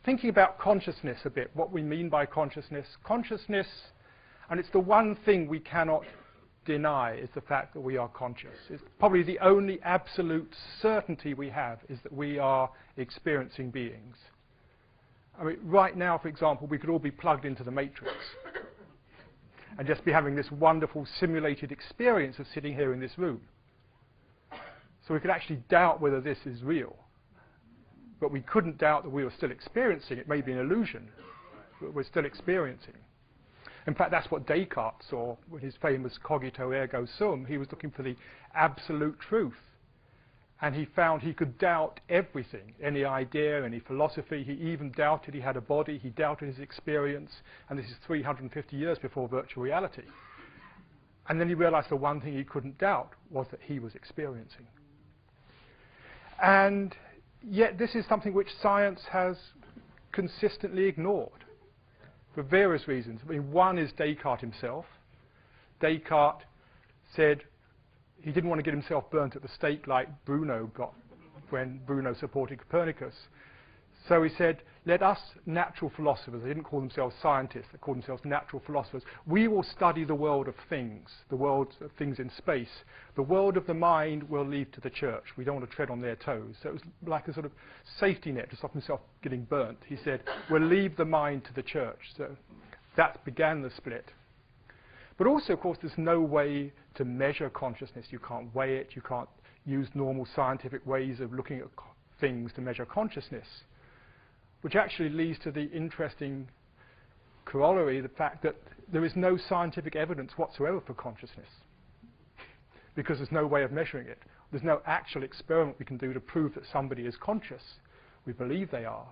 thinking about consciousness a bit, what we mean by consciousness. Consciousness, and it's the one thing we cannot deny, is the fact that we are conscious. It's probably the only absolute certainty we have, is that we are experiencing beings. I mean, right now, for example, we could all be plugged into the Matrix and just be having this wonderful simulated experience of sitting here in this room. So we could actually doubt whether this is real. But we couldn't doubt that we were still experiencing. It may be an illusion, but we're still experiencing. In fact, that's what Descartes saw with his famous cogito ergo sum. He was looking for the absolute truth. And he found he could doubt everything, any idea, any philosophy. He even doubted he had a body. He doubted his experience. And this is 350 years before virtual reality. And then he realized the one thing he couldn't doubt was that he was experiencing. And yet this is something which science has consistently ignored for various reasons. I mean, one is Descartes himself. Descartes said he didn't want to get himself burnt at the stake like Bruno got when Bruno supported Copernicus. So he said, let us natural philosophers, they didn't call themselves scientists, they called themselves natural philosophers, we will study the world of things, the world of things in space. The world of the mind we'll leave to the church. We don't want to tread on their toes. So it was like a sort of safety net to stop himself getting burnt. He said, we'll leave the mind to the church. So that began the split. But also, of course, there's no way to measure consciousness. You can't weigh it. You can't use normal scientific ways of looking at things to measure consciousness, which actually leads to the interesting corollary, the fact that there is no scientific evidence whatsoever for consciousness, because there's no way of measuring it. There's no actual experiment we can do to prove that somebody is conscious. We believe they are.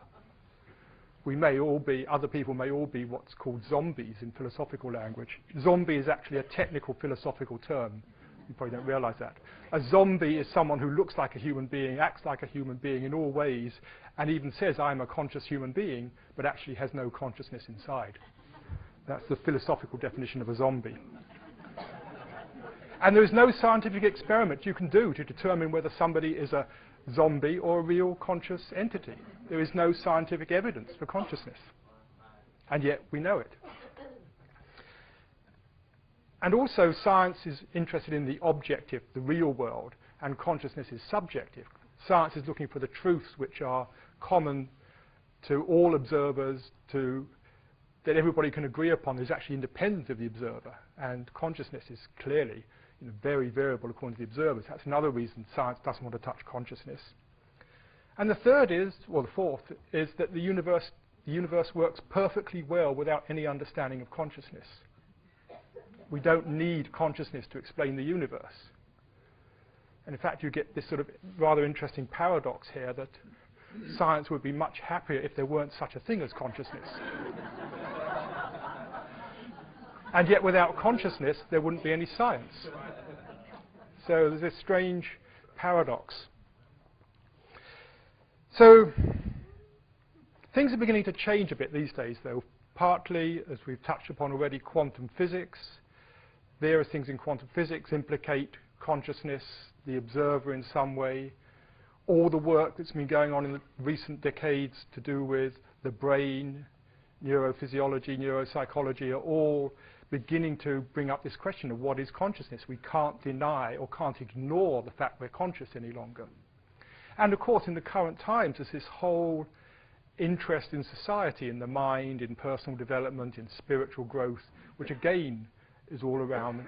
We may all be, other people may all be what's called zombies in philosophical language. Zombie is actually a technical philosophical term. You probably don't realize that. A zombie is someone who looks like a human being, acts like a human being in all ways, and even says, I'm a conscious human being, but actually has no consciousness inside. That's the philosophical definition of a zombie. And there is no scientific experiment you can do to determine whether somebody is a zombie or a real conscious entity. There is no scientific evidence for consciousness. And yet we know it. And also science is interested in the objective, the real world, and consciousness is subjective. Science is looking for the truths which are common to all observers, that everybody can agree upon, is actually independent of the observer. And consciousness is clearly very variable according to the observers. That's another reason science doesn't want to touch consciousness. And the third is, or the fourth, is that the universe works perfectly well without any understanding of consciousness. We don't need consciousness to explain the universe. And in fact, you get this sort of rather interesting paradox here that science would be much happier if there weren't such a thing as consciousness. And yet without consciousness, there wouldn't be any science. So there's this strange paradox. So things are beginning to change a bit these days, though. Partly, as we've touched upon already, quantum physics. Various things in quantum physics implicate consciousness, the observer in some way. All the work that's been going on in the recent decades to do with the brain, neurophysiology, neuropsychology are all beginning to bring up this question of what is consciousness. We can't deny or can't ignore the fact we're conscious any longer. And of course, in the current times, there's this whole interest in society, in the mind, in personal development, in spiritual growth, which again is all around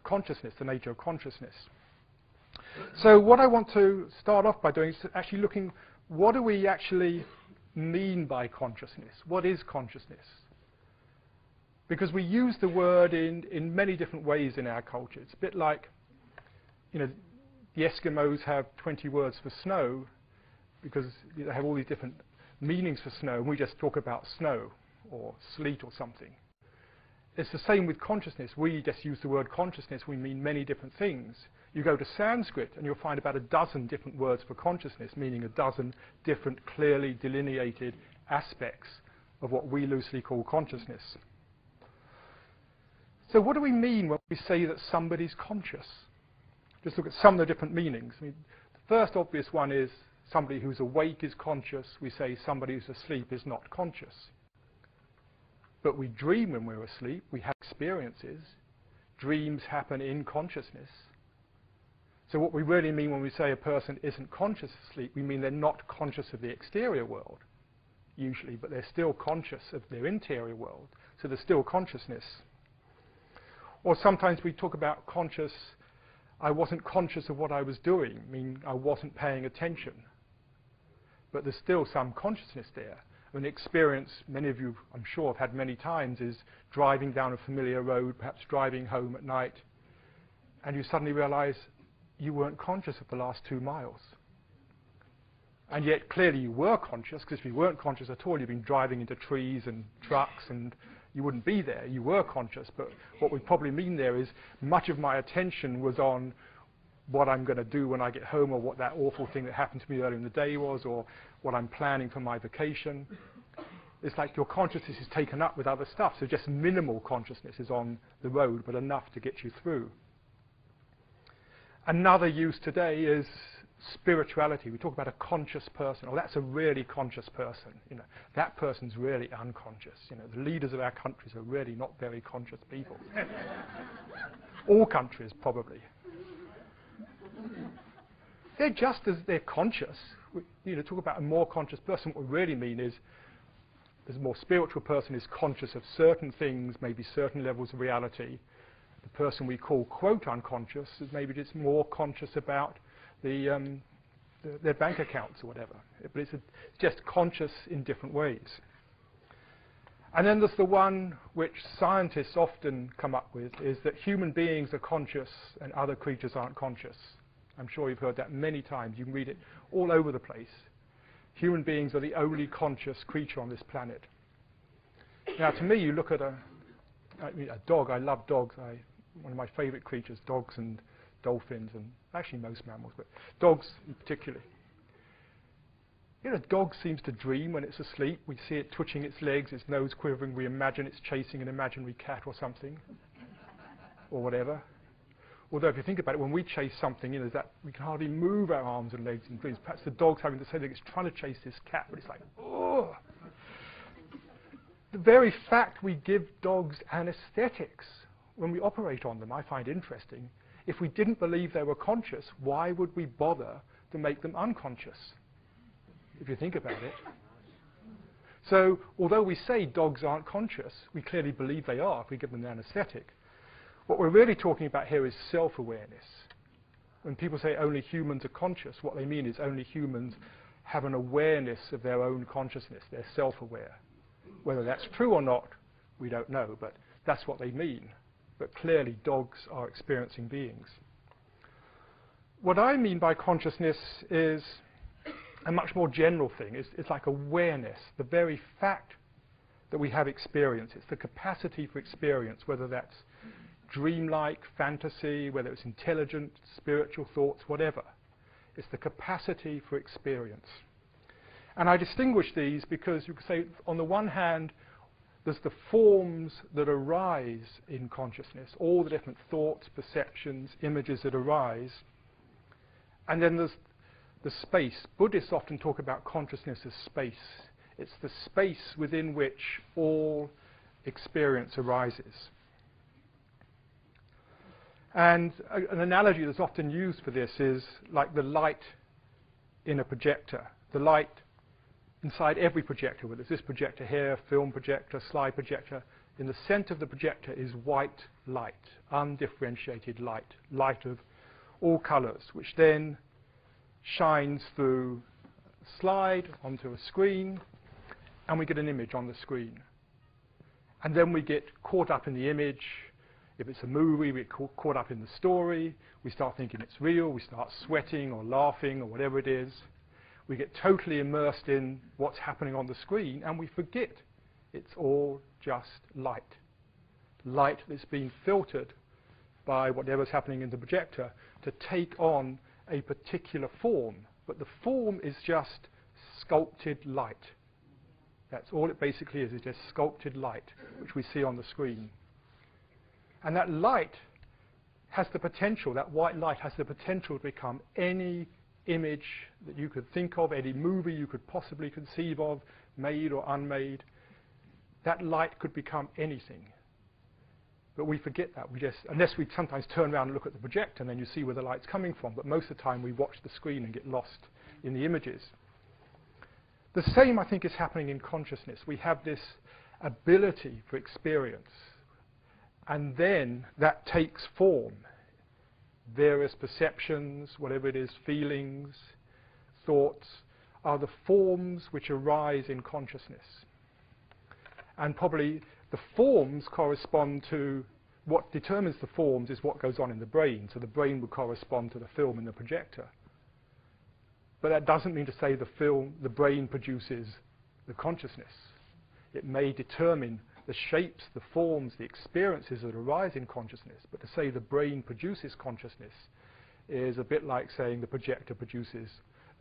consciousness, the nature of consciousness. So what I want to start off by doing is actually looking, what do we actually mean by consciousness? What is consciousness? Because we use the word in many different ways in our culture. It's a bit like, the Eskimos have 20 words for snow because they have all these different meanings for snow, and we just talk about snow or sleet or something. It's the same with consciousness. We just use the word consciousness. We mean many different things. You go to Sanskrit and you'll find about a dozen different words for consciousness, meaning a dozen different clearly delineated aspects of what we loosely call consciousness. So what do we mean when we say that somebody's conscious? Just look at some of the different meanings. I mean, the first obvious one is somebody who's awake is conscious. We say somebody who's asleep is not conscious. But we dream when we're asleep. We have experiences. Dreams happen in consciousness. So what we really mean when we say a person isn't conscious asleep, we mean they're not conscious of the exterior world, usually, but they're still conscious of their interior world. So there's still consciousness. Or sometimes we talk about conscious, I wasn't conscious of what I was doing, I mean I wasn't paying attention. But there's still some consciousness there. An experience many of you, I'm sure, have had many times is driving down a familiar road, perhaps driving home at night, and you suddenly realize you weren't conscious of the last 2 miles. And yet clearly you were conscious, because if you weren't conscious at all, you've been driving into trees and trucks and you wouldn't be there. You were conscious, but what we probably mean there is much of my attention was on what I'm going to do when I get home, or what that awful thing that happened to me earlier in the day was, or what I'm planning for my vacation. It's like your consciousness is taken up with other stuff, so just minimal consciousness is on the road, but enough to get you through. Another use today is spirituality. We talk about a conscious person. Oh, that's a really conscious person. You know, that person's really unconscious. You know, the leaders of our countries are really not very conscious people. All countries, probably. They're just as they're conscious. We, talk about a more conscious person. What we really mean is, there's a more spiritual person is conscious of certain things, maybe certain levels of reality. The person we call quote unconscious is maybe just more conscious about their bank accounts or whatever. But it's just conscious in different ways. And then there's the one which scientists often come up with, is that human beings are conscious and other creatures aren't conscious. I'm sure you've heard that many times. You can read it all over the place. Human beings are the only conscious creature on this planet. Now, to me, you look at a dog. I love dogs. One of my favorite creatures, dogs and dolphins, and actually most mammals, but dogs in particular. A dog seems to dream when it's asleep. We see it twitching its legs, its nose quivering. We imagine it's chasing an imaginary cat or something, or whatever. Although if you think about it, when we chase something, that we can hardly move our arms and legs and dreams. Perhaps the dog's having the same thing. It's trying to chase this cat, but it's like, oh. The very fact we give dogs anesthetics when we operate on them, I find interesting. If we didn't believe they were conscious, why would we bother to make them unconscious? If you think about it. So, although we say dogs aren't conscious, we clearly believe they are if we give them the anesthetic. What we're really talking about here is self-awareness. When people say only humans are conscious, what they mean is only humans have an awareness of their own consciousness. They're self-aware. Whether that's true or not, we don't know, but that's what they mean. But clearly, dogs are experiencing beings. What I mean by consciousness is a much more general thing. It's like awareness, the very fact that we have experience. It's the capacity for experience, whether that's dreamlike, fantasy, whether it's intelligent, spiritual thoughts, whatever. It's the capacity for experience. And I distinguish these because you could say, on the one hand, there's the forms that arise in consciousness, all the different thoughts, perceptions, images that arise. And then there's the space. Buddhists often talk about consciousness as space. It's the space within which all experience arises. And an analogy that's often used for this is like the light in a projector. The light inside every projector, whether it's this projector here, film projector, slide projector, in the center of the projector is white light, undifferentiated light, light of all colors, which then shines through a slide onto a screen, and we get an image on the screen. And then we get caught up in the image. If it's a movie, we get caught up in the story. We start thinking it's real. We start sweating or laughing or whatever it is. We get totally immersed in what's happening on the screen, and we forget it's all just light. Light that's been filtered by whatever's happening in the projector to take on a particular form. But the form is just sculpted light. That's all it basically is just sculpted light, which we see on the screen. And that light has the potential, that white light has the potential to become any image that you could think of, any movie you could possibly conceive of, made or unmade, that light could become anything. But we forget that. We just, unless we sometimes turn around and look at the projector and then you see where the light's coming from, but most of the time we watch the screen and get lost in the images. The same, I think, is happening in consciousness. We have this ability for experience, and then that takes form. Various perceptions, whatever it is, feelings, thoughts, are the forms which arise in consciousness. And probably the forms correspond to, what determines the forms is what goes on in the brain. So the brain would correspond to the film in the projector. But that doesn't mean to say the brain produces the consciousness. It may determine the shapes, the forms, the experiences that arise in consciousness. But to say the brain produces consciousness is a bit like saying the projector produces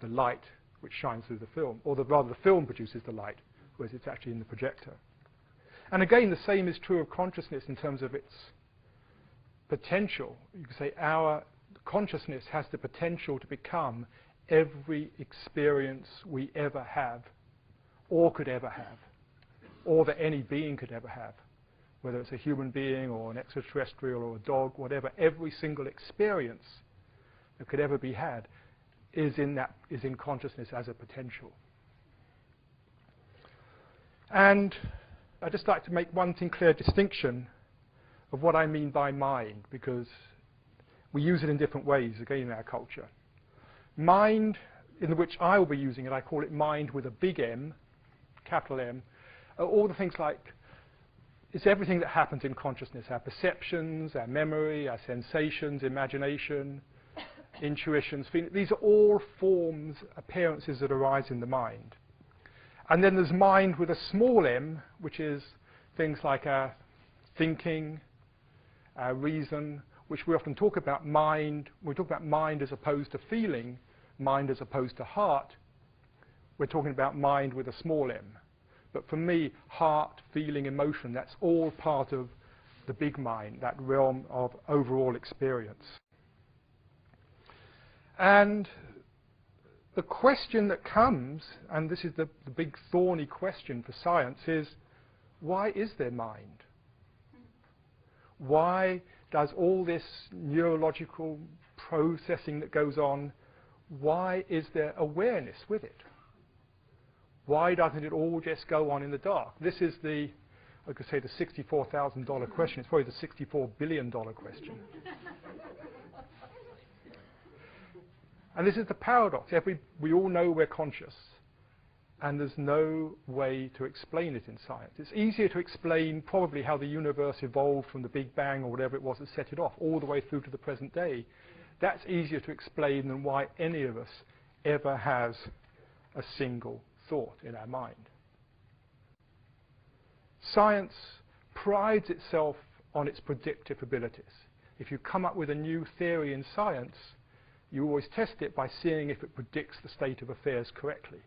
the light which shines through the film, or rather the film produces the light, whereas it's actually in the projector. And again, the same is true of consciousness in terms of its potential. You could say our consciousness has the potential to become every experience we ever have, or could ever have, or that any being could ever have, whether it's a human being or an extraterrestrial or a dog, whatever. Every single experience that could ever be had is in consciousness as a potential. And I'd just like to make one thing clear, distinction of what I mean by mind, because we use it in different ways, again, in our culture. Mind, in which I will be using it, I call it mind with a big M, capital M, are all the things like, it's everything that happens in consciousness, our perceptions, our memory, our sensations, imagination, intuitions, feelings. These are all forms, appearances that arise in the mind. And then there's mind with a small m, which is things like our thinking, our reason, which we often talk about mind. We talk about mind as opposed to feeling, mind as opposed to heart. We're talking about mind with a small m. But for me, heart, feeling, emotion, that's all part of the big mind, that realm of overall experience. And the question that comes, and this is the big thorny question for science, is why is there mind? Why does all this neurological processing that goes on, why is there awareness with it? Why doesn't it all just go on in the dark? This is the, I could say, the $64,000 question. It's probably the $64 billion question. And this is the paradox. We all know we're conscious, and there's no way to explain it in science. It's easier to explain probably how the universe evolved from the Big Bang or whatever it was that set it off, all the way through to the present day. That's easier to explain than why any of us ever has a single thought in our mind. Science prides itself on its predictive abilities. If you come up with a new theory in science, you always test it by seeing if it predicts the state of affairs correctly.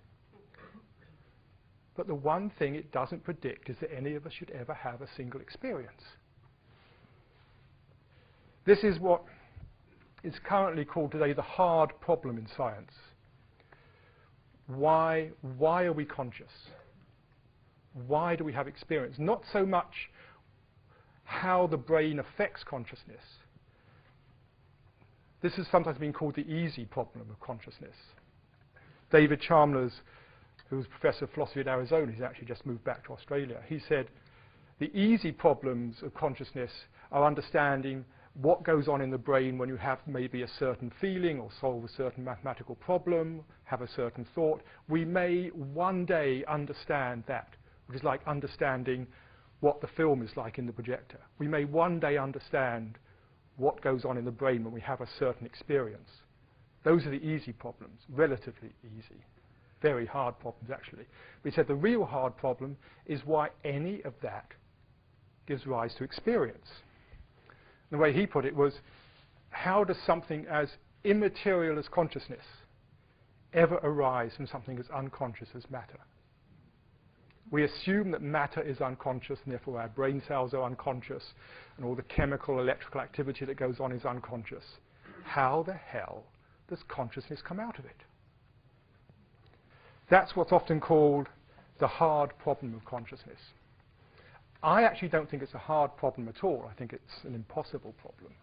But the one thing it doesn't predict is that any of us should ever have a single experience. This is what is currently called today the hard problem in science. Why are we conscious? Why do we have experience? Not so much how the brain affects consciousness. This has sometimes been called the easy problem of consciousness. David Chalmers, who was professor of philosophy at Arizona, he's actually just moved back to Australia, he said, the easy problems of consciousness are understanding what goes on in the brain when you have maybe a certain feeling or solve a certain mathematical problem, have a certain thought. We may one day understand that, which is like understanding what the film is like in the projector. We may one day understand what goes on in the brain when we have a certain experience. Those are the easy problems, relatively easy. Very hard problems, actually. But he said the real hard problem is why any of that gives rise to experience. The way he put it was, how does something as immaterial as consciousness ever arise from something as unconscious as matter? We assume that matter is unconscious, and therefore our brain cells are unconscious, and all the chemical, electrical activity that goes on is unconscious. How the hell does consciousness come out of it? That's what's often called the hard problem of consciousness. I actually don't think it's a hard problem at all. I think it's an impossible problem.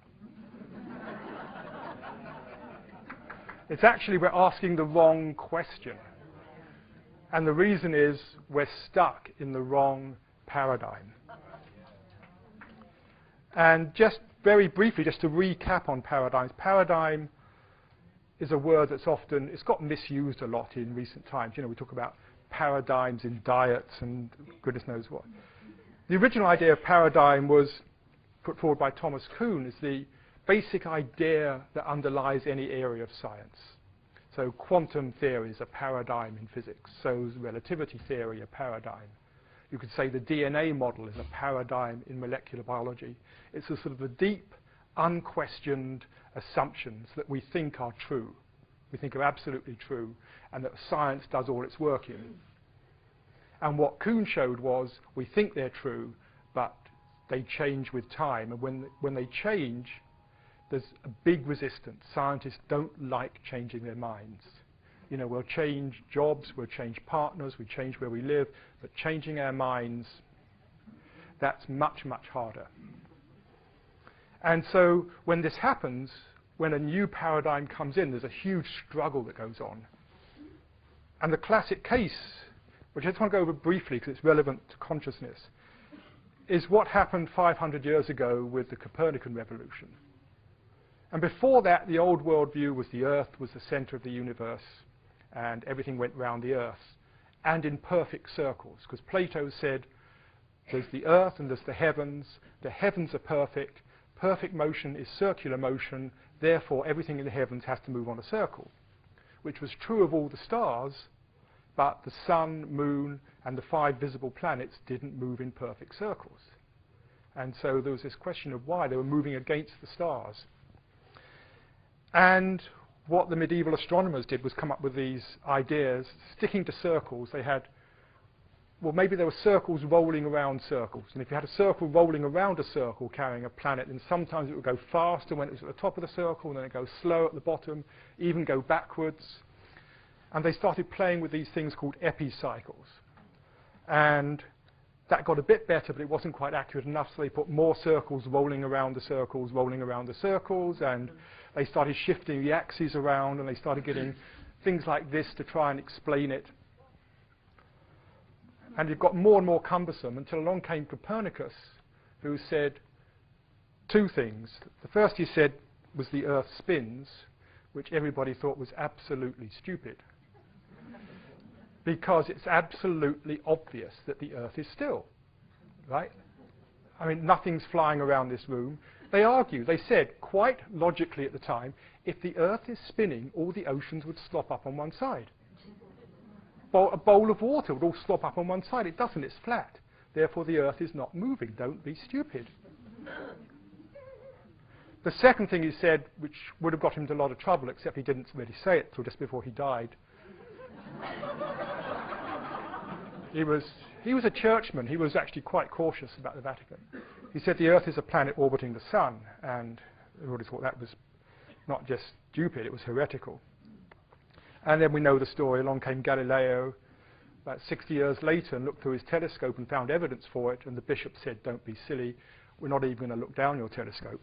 It's actually we're asking the wrong question. And the reason is we're stuck in the wrong paradigm. And just very briefly, just to recap on paradigms, paradigm is a word that's often, it's got misused a lot in recent times. You know, we talk about paradigms in diets and goodness knows what. The original idea of paradigm was put forward by Thomas Kuhn as the basic idea that underlies any area of science. So quantum theory is a paradigm in physics. So is relativity theory a paradigm. You could say the DNA model is a paradigm in molecular biology. It's a sort of the deep, unquestioned assumptions that we think are true. We think are absolutely true, and that science does all its work in. And what Kuhn showed was we think they're true, but they change with time. And when they change, there's a big resistance. Scientists don't like changing their minds. You know, we'll change jobs, we'll change partners, we change where we live, but changing our minds, that's much, much harder. And so when this happens, when a new paradigm comes in, there's a huge struggle that goes on. And the classic case, which I just want to go over briefly because it's relevant to consciousness, is what happened 500 years ago with the Copernican revolution. And before that, the old worldview was the Earth was the center of the universe, and everything went round the Earth, and in perfect circles, because Plato said there's the Earth and there's the heavens are perfect, perfect motion is circular motion, therefore everything in the heavens has to move on a circle, which was true of all the stars, but the sun, moon, and the 5 visible planets didn't move in perfect circles. And so there was this question of why they were moving against the stars. And what the medieval astronomers did was come up with these ideas, sticking to circles. They had, well, maybe there were circles rolling around circles. And if you had a circle rolling around a circle carrying a planet, then sometimes it would go faster when it was at the top of the circle, and then it would go slow at the bottom, even go backwards. And they started playing with these things called epicycles. And that got a bit better, but it wasn't quite accurate enough, so they put more circles rolling around the circles, and they started shifting the axes around, and they started getting things like this to try and explain it. And it got more and more cumbersome until along came Copernicus, who said 2 things. The first he said was the Earth spins, which everybody thought was absolutely stupid, because it's absolutely obvious that the Earth is still, right? I mean, nothing's flying around this room. They argued, they said, quite logically at the time, if the Earth is spinning, all the oceans would slop up on one side. A bowl of water would all slop up on one side. It doesn't, it's flat. Therefore, the Earth is not moving. Don't be stupid. The second thing he said, which would have got him into a lot of trouble, except he didn't really say it till just before he died. He was a churchman. He was actually quite cautious about the Vatican. He said the Earth is a planet orbiting the sun, and everybody thought that was not just stupid, it was heretical. And then we know the story. Along came Galileo about 60 years later and looked through his telescope and found evidence for it, and the bishop said, don't be silly, we're not even going to look down your telescope.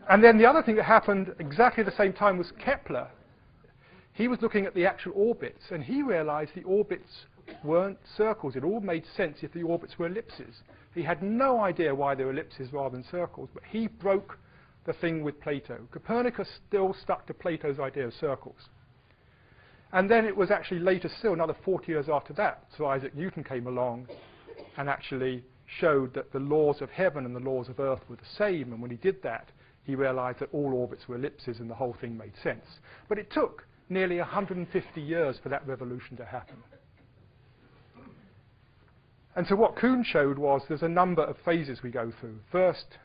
And then the other thing that happened exactly at the same time was Kepler. He was looking at the actual orbits, and he realized the orbits weren't circles. It all made sense if the orbits were ellipses. He had no idea why they were ellipses rather than circles, but he broke the thing with Plato. Copernicus still stuck to Plato's idea of circles. And then it was actually later still, another 40 years after that, Sir Isaac Newton came along and actually showed that the laws of heaven and the laws of earth were the same, and when he did that, he realized that all orbits were ellipses and the whole thing made sense. But it took nearly 150 years for that revolution to happen. And so what Kuhn showed was there's a number of phases we go through. First,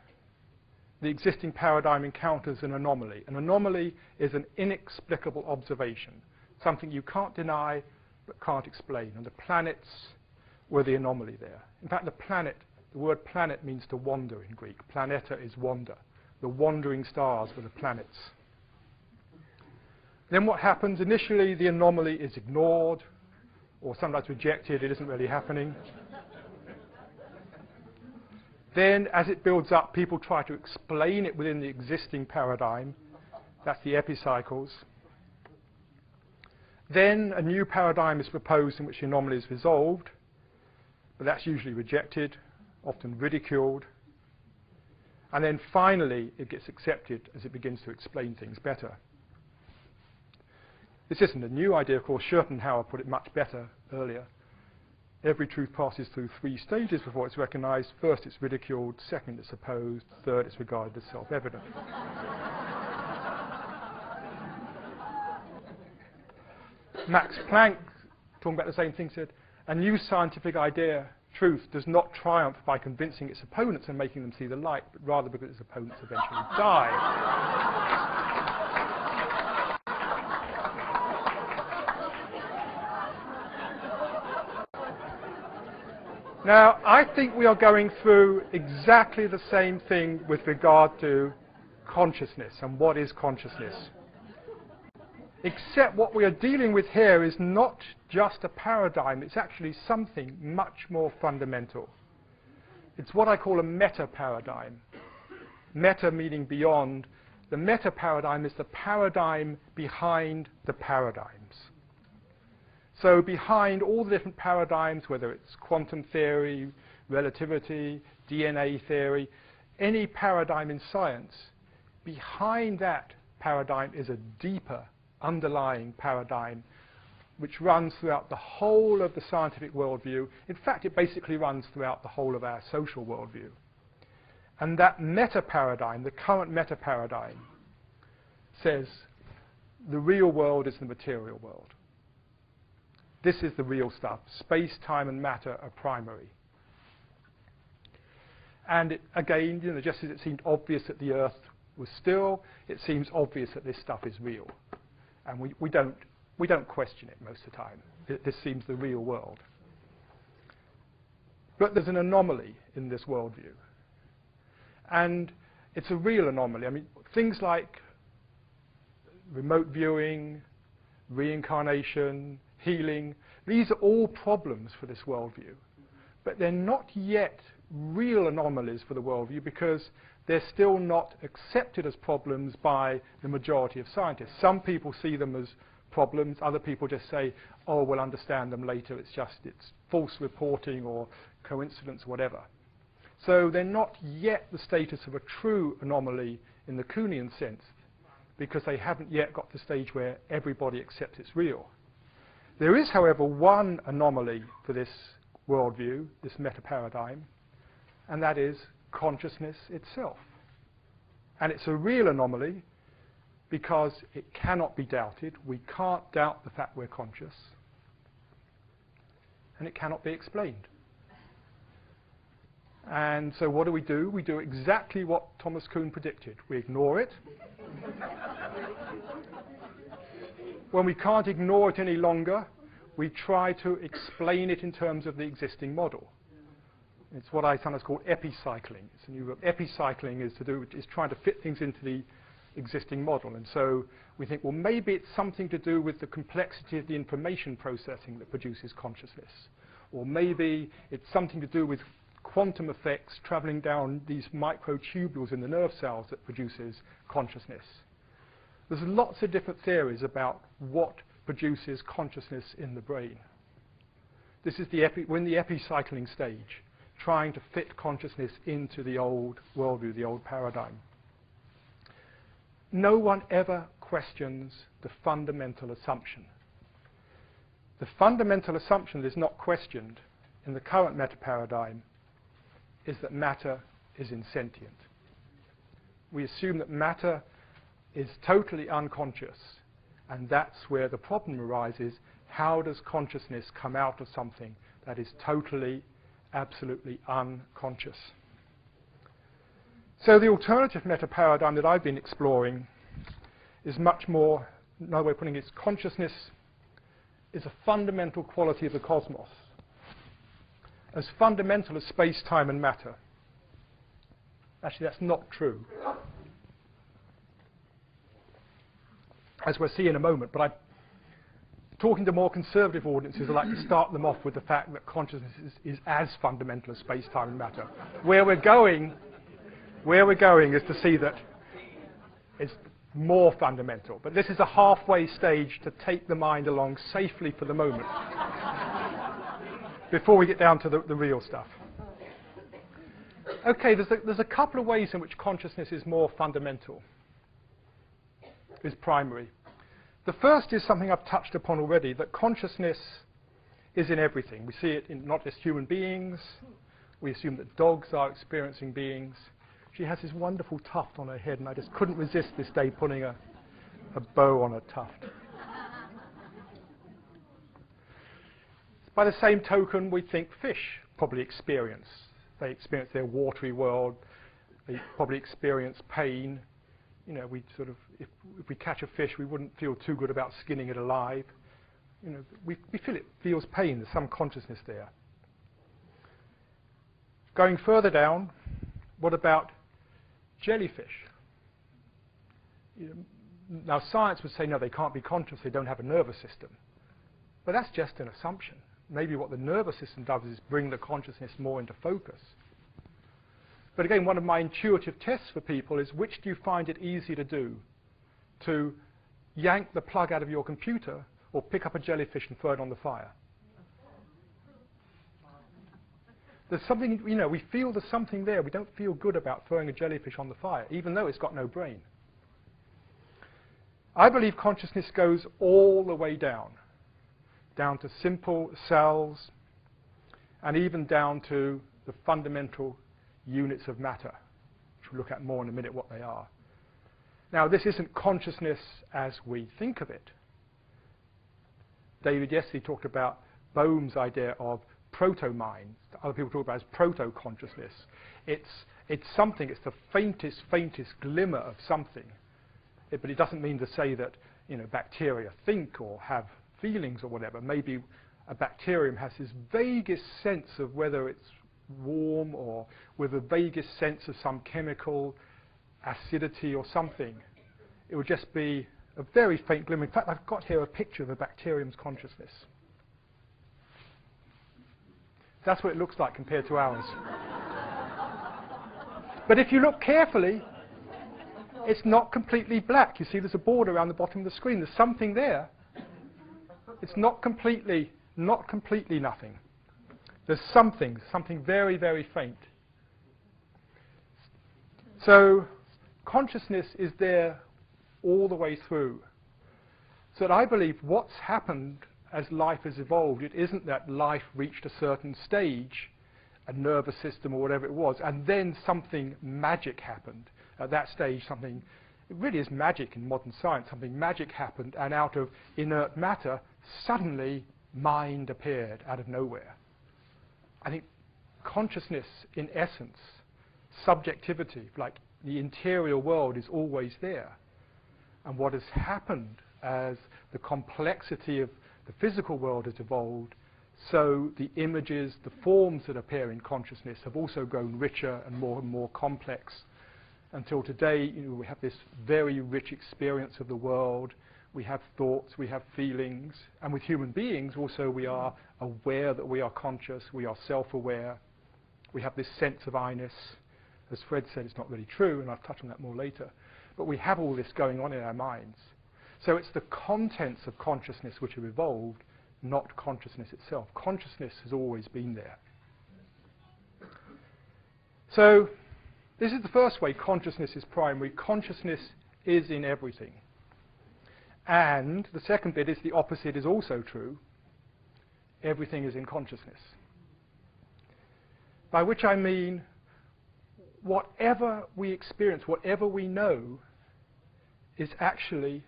the existing paradigm encounters an anomaly. An anomaly is an inexplicable observation, something you can't deny but can't explain. And the planets were the anomaly there. In fact, the word planet means to wander in Greek. Planeta is wander. the wandering stars were the planets. Then what happens? Initially, the anomaly is ignored, or sometimes rejected. It isn't really happening. Then, as it builds up, people try to explain it within the existing paradigm. That's the epicycles. Then a new paradigm is proposed in which the anomaly is resolved, but that's usually rejected, often ridiculed. And then finally, it gets accepted as it begins to explain things better. This isn't a new idea, of course. Schopenhauer put it much better earlier. Every truth passes through 3 stages before it's recognized. First, it's ridiculed. Second, it's opposed. Third, it's regarded as self-evident. Max Planck, talking about the same thing, said, a new scientific idea, truth, does not triumph by convincing its opponents and making them see the light, but rather because its opponents eventually die. Now, I think we are going through exactly the same thing with regard to consciousness and what is consciousness. Except what we are dealing with here is not just a paradigm, it's actually something much more fundamental. It's what I call a meta-paradigm. Meta meaning beyond. The meta-paradigm is the paradigm behind the paradigms. So behind all the different paradigms, whether it's quantum theory, relativity, DNA theory, any paradigm in science, behind that paradigm is a deeper underlying paradigm which runs throughout the whole of the scientific worldview. In fact, it basically runs throughout the whole of our social worldview. And that meta-paradigm, the current meta-paradigm, says the real world is the material world. This is the real stuff. Space, time, and matter are primary. And it, again, just as it seemed obvious that the Earth was still, it seems obvious that this stuff is real. And we don't question it most of the time. This seems the real world. But there's an anomaly in this worldview. And it's a real anomaly. I mean, things like remote viewing, reincarnation, healing, these are all problems for this worldview. But they're not yet real anomalies for the worldview because they're still not accepted as problems by the majority of scientists. Some people see them as problems, other people just say, oh, we'll understand them later, it's false reporting or coincidence, whatever. So they're not yet the status of a true anomaly in the Kuhnian sense because they haven't yet got to the stage where everybody accepts it's real. There is, however, one anomaly for this worldview, this meta-paradigm, and that is consciousness itself. And it's a real anomaly because it cannot be doubted. We can't doubt the fact we're conscious. And it cannot be explained. And so what do? We do exactly what Thomas Kuhn predicted. We ignore it. When we can't ignore it any longer, we try to explain it in terms of the existing model. It's what I sometimes call epicycling. It's a new word. Epicycling is trying to fit things into the existing model. And so we think, well, maybe it's something to do with the complexity of the information processing that produces consciousness. Or maybe it's something to do with quantum effects traveling down these microtubules in the nerve cells that produces consciousness. There's lots of different theories about what produces consciousness in the brain. This is we're in the epicycling stage, trying to fit consciousness into the old worldview, the old paradigm. No one ever questions the fundamental assumption. The fundamental assumption that is not questioned in the current meta-paradigm is that matter is insentient. We assume that matter is totally unconscious, and that's where the problem arises. How does consciousness come out of something that is totally, absolutely unconscious? So the alternative meta-paradigm that I've been exploring is much more, another way of putting it is consciousness is a fundamental quality of the cosmos, as fundamental as space, time, and matter. Actually, that's not true. as we'll see in a moment. But talking to more conservative audiences, I like to start them off with the fact that consciousness is as fundamental as space-time and matter. Where we're going is to see that it's more fundamental. But this is a halfway stage to take the mind along safely for the moment before we get down to the real stuff. Okay, there's a couple of ways in which consciousness is more fundamental, is primary. The first is something I've touched upon already, that consciousness is in everything. We see it in not just human beings. We assume that dogs are experiencing beings. She has this wonderful tuft on her head, and I just couldn't resist this day putting a bow on her tuft. By the same token, we think fish probably experience. They experience their watery world. They probably experience pain. You know, we sort of, if we catch a fish, we wouldn't feel too good about skinning it alive. You know, we feel it feels pain. There's some consciousness there. Going further down, what about jellyfish? You know, now, science would say, no, they can't be conscious. They don't have a nervous system. But that's just an assumption. Maybe what the nervous system does is bring the consciousness more into focus. But again, one of my intuitive tests for people is, which do you find it easy to do? To yank the plug out of your computer or pick up a jellyfish and throw it on the fire? There's something, you know, we feel there's something there. We don't feel good about throwing a jellyfish on the fire, even though it's got no brain. I believe consciousness goes all the way down to simple cells, and even down to the fundamental units of matter, which we'll look at more in a minute what they are. Now, this isn't consciousness as we think of it. David yesterday talked about Bohm's idea of proto-mind. Other people talk about it as proto-consciousness. It's something, it's the faintest glimmer of something. But it doesn't mean to say that, you know, bacteria think or have feelings or whatever. Maybe a bacterium has this vaguest sense of whether it's warm or with a vaguest sense of some chemical acidity or something. It would just be a very faint glimmer. In fact, I've got here a picture of a bacterium's consciousness. That's what it looks like compared to ours. But if you look carefully, it's not completely black. You see there's a border around the bottom of the screen. There's something there. It's not completely nothing. There's something very, very faint. So consciousness is there all the way through. So that I believe what's happened as life has evolved, it isn't that life reached a certain stage, a nervous system or whatever it was, and then something magic happened. At that stage, something, it really is magic in modern science, something magic happened, and out of inert matter, suddenly mind appeared out of nowhere. I think consciousness, in essence, subjectivity, like the interior world, is always there. And what has happened as the complexity of the physical world has evolved, so the images, the forms that appear in consciousness have also grown richer and more complex, until today, you know, we have this very rich experience of the world. We have thoughts, we have feelings, and with human beings also we are aware that we are conscious, we are self-aware, we have this sense of I-ness. As Fred said, it's not really true, and I'll touch on that more later, but we have all this going on in our minds. So it's the contents of consciousness which have evolved, not consciousness itself. Consciousness has always been there. So this is the first way consciousness is primary. Consciousness is in everything. And the second bit is the opposite is also true. Everything is in consciousness. By which I mean, whatever we experience, whatever we know, is actually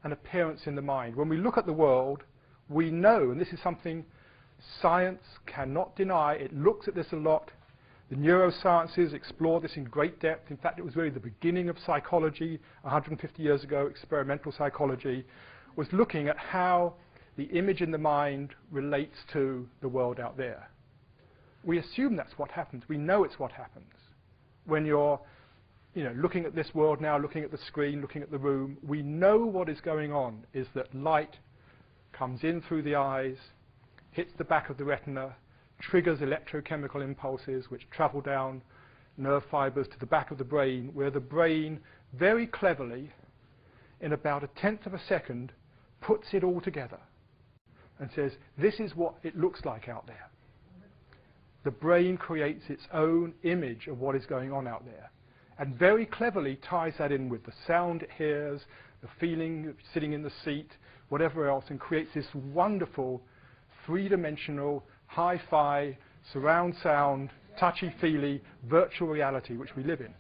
an appearance in the mind. When we look at the world, we know, and this is something science cannot deny, it looks at this a lot. The neurosciences explore this in great depth. In fact, it was really the beginning of psychology 150 years ago. Experimental psychology was looking at how the image in the mind relates to the world out there. We assume that's what happens. We know it's what happens. When you're looking at this world now, looking at the screen, looking at the room, we know what is going on is that light comes in through the eyes, hits the back of the retina, triggers electrochemical impulses which travel down nerve fibers to the back of the brain, where the brain very cleverly, in about 1/10 of a second, puts it all together and says, this is what it looks like out there. The brain creates its own image of what is going on out there, and very cleverly ties that in with the sound it hears, the feeling of sitting in the seat, whatever else, and creates this wonderful three-dimensional, hi-fi, surround sound, touchy-feely virtual reality which we live in.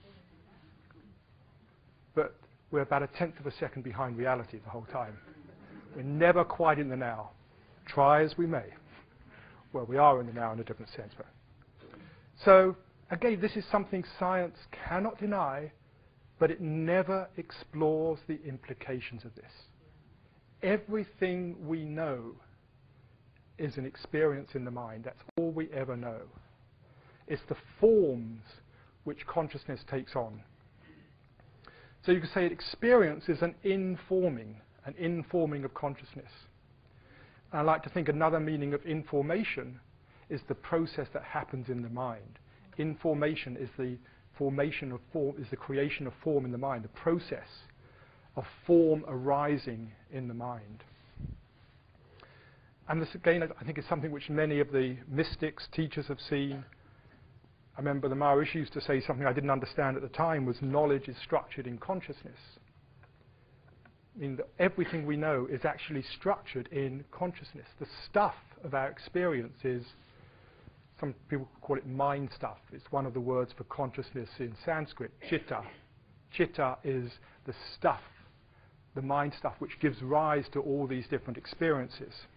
But we're about 1/10 of a second behind reality the whole time. We're never quite in the now, try as we may. Well, we are in the now in a different sense. But so, again, this is something science cannot deny, but it never explores the implications of this. Everything we know is an experience in the mind. That's all we ever know. It's the forms which consciousness takes on. So you could say experience is an informing of consciousness. And I like to think another meaning of information is the process that happens in the mind. Information is the formation of form, is the creation of form in the mind, the process of form arising in the mind. And this, again, I think is something which many of the mystics, teachers have seen. I remember the Maharishi used to say something I didn't understand at the time, was knowledge is structured in consciousness. I mean, that everything we know is actually structured in consciousness. The stuff of our experience is, some people call it mind stuff. It's one of the words for consciousness in Sanskrit, chitta. Chitta is the stuff, the mind stuff, which gives rise to all these different experiences.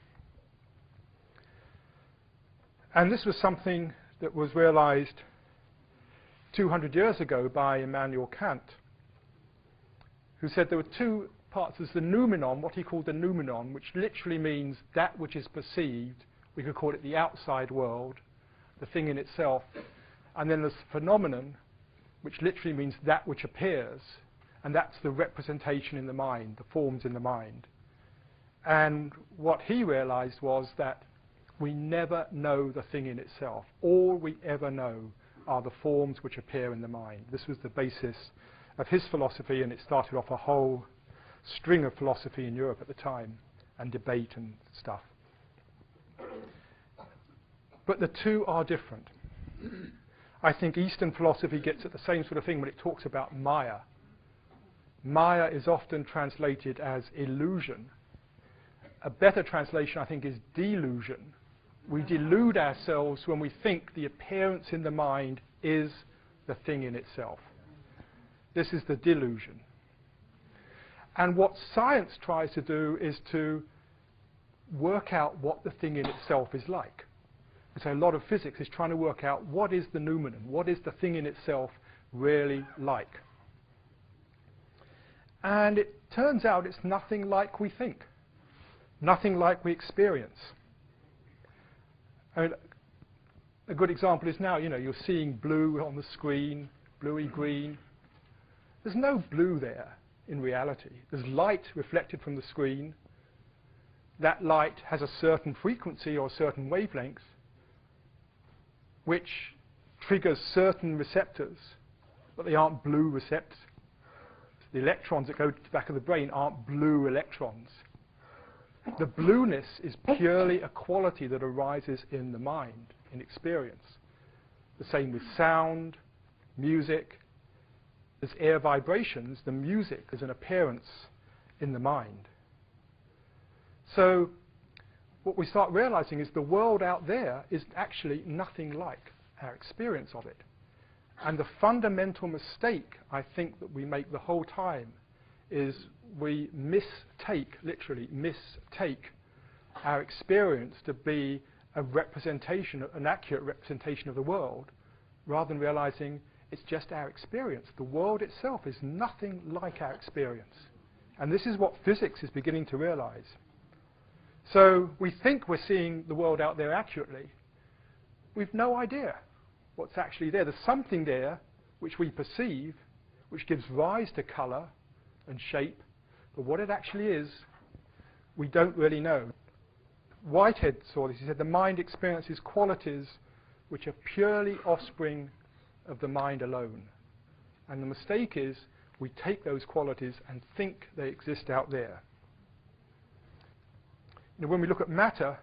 And this was something that was realized 200 years ago by Immanuel Kant, who said there were two parts. There's the noumenon, what he called the noumenon, which literally means that which is perceived. We could call it the outside world, the thing in itself. And then there's phenomenon, which literally means that which appears, and that's the representation in the mind, the forms in the mind. And what he realized was that we never know the thing in itself. All we ever know are the forms which appear in the mind. This was the basis of his philosophy, and it started off a whole string of philosophy in Europe at the time, and debate and stuff. But the two are different. I think Eastern philosophy gets at the same sort of thing when it talks about Maya. Maya is often translated as illusion. A better translation, I think, is delusion. We delude ourselves when we think the appearance in the mind is the thing in itself. This is the delusion. And what science tries to do is to work out what the thing in itself is like. So a lot of physics is trying to work out what is the noumenon, what is the thing in itself really like. And it turns out it's nothing like we think, nothing like we experience. I mean, a good example is now, you're seeing blue on the screen, bluey green. There's no blue there in reality. There's light reflected from the screen. That light has a certain frequency or certain wavelength, which triggers certain receptors, but they aren't blue receptors. The electrons that go to the back of the brain aren't blue electrons. The blueness is purely a quality that arises in the mind, in experience. The same with sound, music. As air vibrations, the music is an appearance in the mind. So what we start realizing is the world out there is actually nothing like our experience of it. And the fundamental mistake, I think, that we make the whole time is we literally mistake our experience to be a representation, an accurate representation of the world, rather than realizing it's just our experience. The world itself is nothing like our experience. And this is what physics is beginning to realize. So we think we're seeing the world out there accurately. We've no idea what's actually there. There's something there which we perceive, which gives rise to colour and shape, but what it actually is, we don't really know. Whitehead saw this. He said the mind experiences qualities which are purely offspring of the mind alone. And the mistake is we take those qualities and think they exist out there. You know, when we look at matter,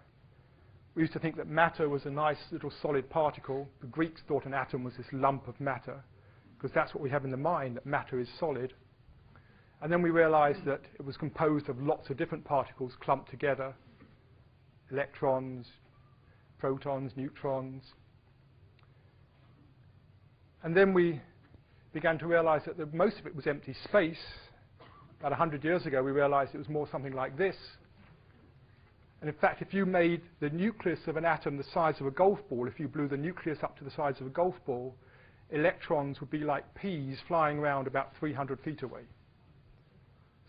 we used to think that matter was a nice little solid particle. The Greeks thought an atom was this lump of matter, because that's what we have in the mind, that matter is solid. And then we realized that it was composed of lots of different particles clumped together, electrons, protons, neutrons. And then we began to realize that most of it was empty space. About 100 years ago, we realized it was more something like this. And in fact, if you made the nucleus of an atom the size of a golf ball, if you blew the nucleus up to the size of a golf ball, electrons would be like peas flying around about 300 feet away.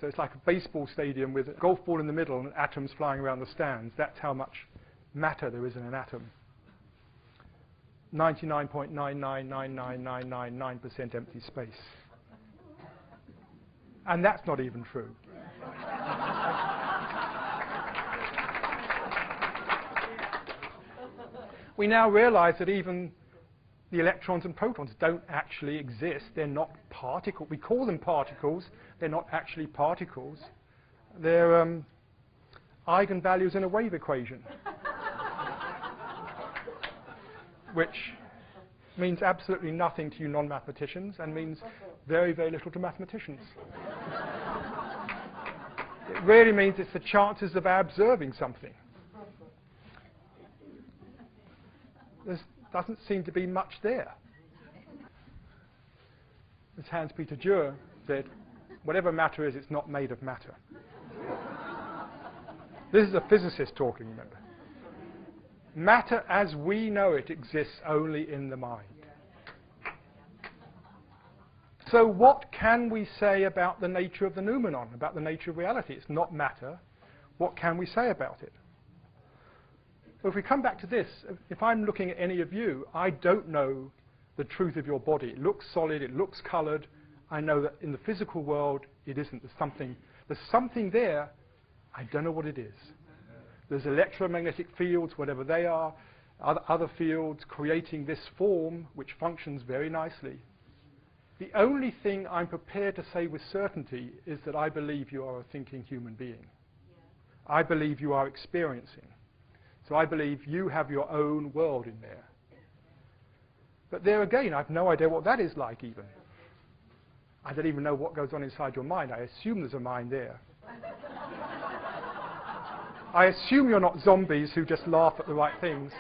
So it's like a baseball stadium with a golf ball in the middle and atoms flying around the stands. That's how much matter there is in an atom. 99.9999999% empty space. And that's not even true. We now realize that even the electrons and protons don't actually exist. They're not particles. We call them particles. They're not actually particles. They're eigenvalues in a wave equation, which means absolutely nothing to you non-mathematicians and means very, very little to mathematicians. It really means it's the chances of our observing something. There doesn't seem to be much there. As Hans-Peter Dürr said, whatever matter is, it's not made of matter. This is a physicist talking, remember. Matter as we know it exists only in the mind. So what can we say about the nature of the noumenon, about the nature of reality? It's not matter. What can we say about it? Well, if we come back to this, if I'm looking at any of you, I don't know the truth of your body. It looks solid, it looks coloured. I know that in the physical world, it isn't. There's something there, I don't know what it is. There's electromagnetic fields, whatever they are, other fields creating this form, which functions very nicely. The only thing I'm prepared to say with certainty is that I believe you are a thinking human being. Yeah. I believe you are experiencing. So I believe you have your own world in there. But there again, I have no idea what that is like even. I don't even know what goes on inside your mind. I assume there's a mind there. I assume you're not zombies who just laugh at the right things.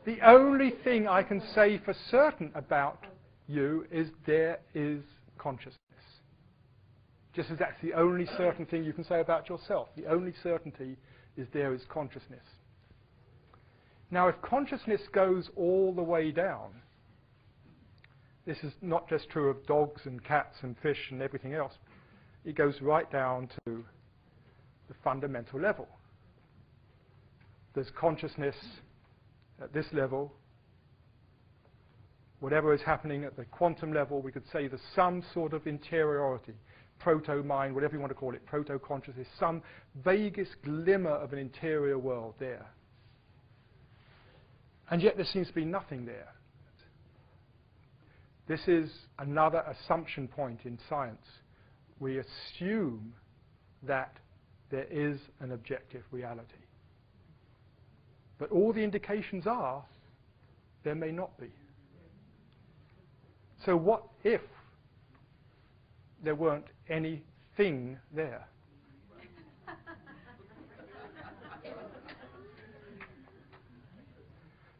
The only thing I can say for certain about you is there is consciousness. Just as that's the only certain thing you can say about yourself. The only certainty is there is consciousness. Now, if consciousness goes all the way down, this is not just true of dogs and cats and fish and everything else. It goes right down to the fundamental level. There's consciousness at this level. Whatever is happening at the quantum level, we could say there's some sort of interiority, proto-mind, whatever you want to call it, proto-consciousness, some vaguest glimmer of an interior world there. And yet there seems to be nothing there. This is another assumption point in science. We assume that there is an objective reality. But all the indications are there may not be. So what if there weren't anything there?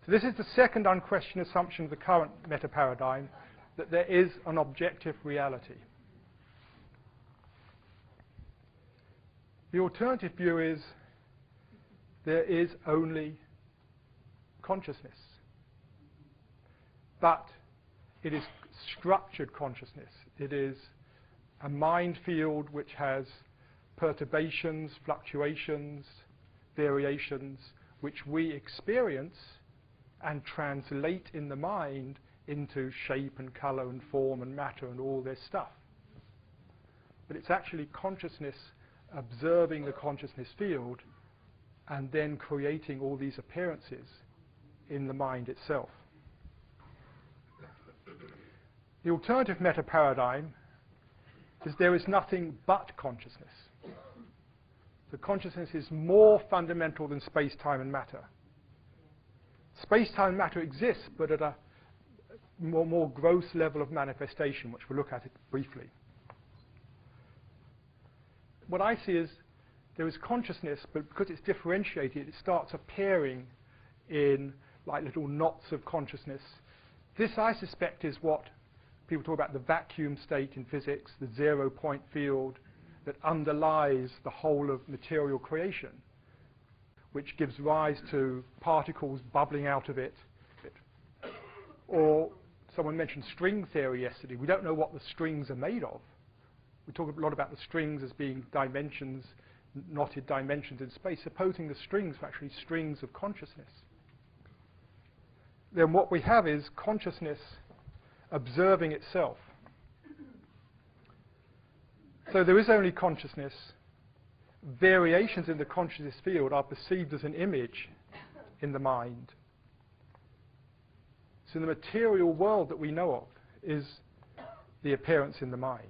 So this is the second unquestioned assumption of the current meta-paradigm, that there is an objective reality. The alternative view is there is only consciousness. But it is structured consciousness. It is a mind field which has perturbations, fluctuations, variations, which we experience and translate in the mind into shape and colour and form and matter and all this stuff. But it's actually consciousness observing the consciousness field and then creating all these appearances in the mind itself. The alternative meta paradigm is there is nothing but consciousness. So consciousness is more fundamental than space, time and matter. Space, time and matter exists, but at a more gross level of manifestation, which we'll look at it briefly. What I see is there is consciousness, but because it's differentiated, it starts appearing in like little knots of consciousness. This, I suspect, is what people talk about the vacuum state in physics, the 0 point field that underlies the whole of material creation, which gives rise to particles bubbling out of it. Or someone mentioned string theory yesterday. We don't know what the strings are made of. We talk a lot about the strings as being dimensions, knotted dimensions in space. Supposing the strings are actually strings of consciousness, then what we have is consciousness observing itself. So there is only consciousness. Variations in the consciousness field are perceived as an image in the mind. So the material world that we know of is the appearance in the mind.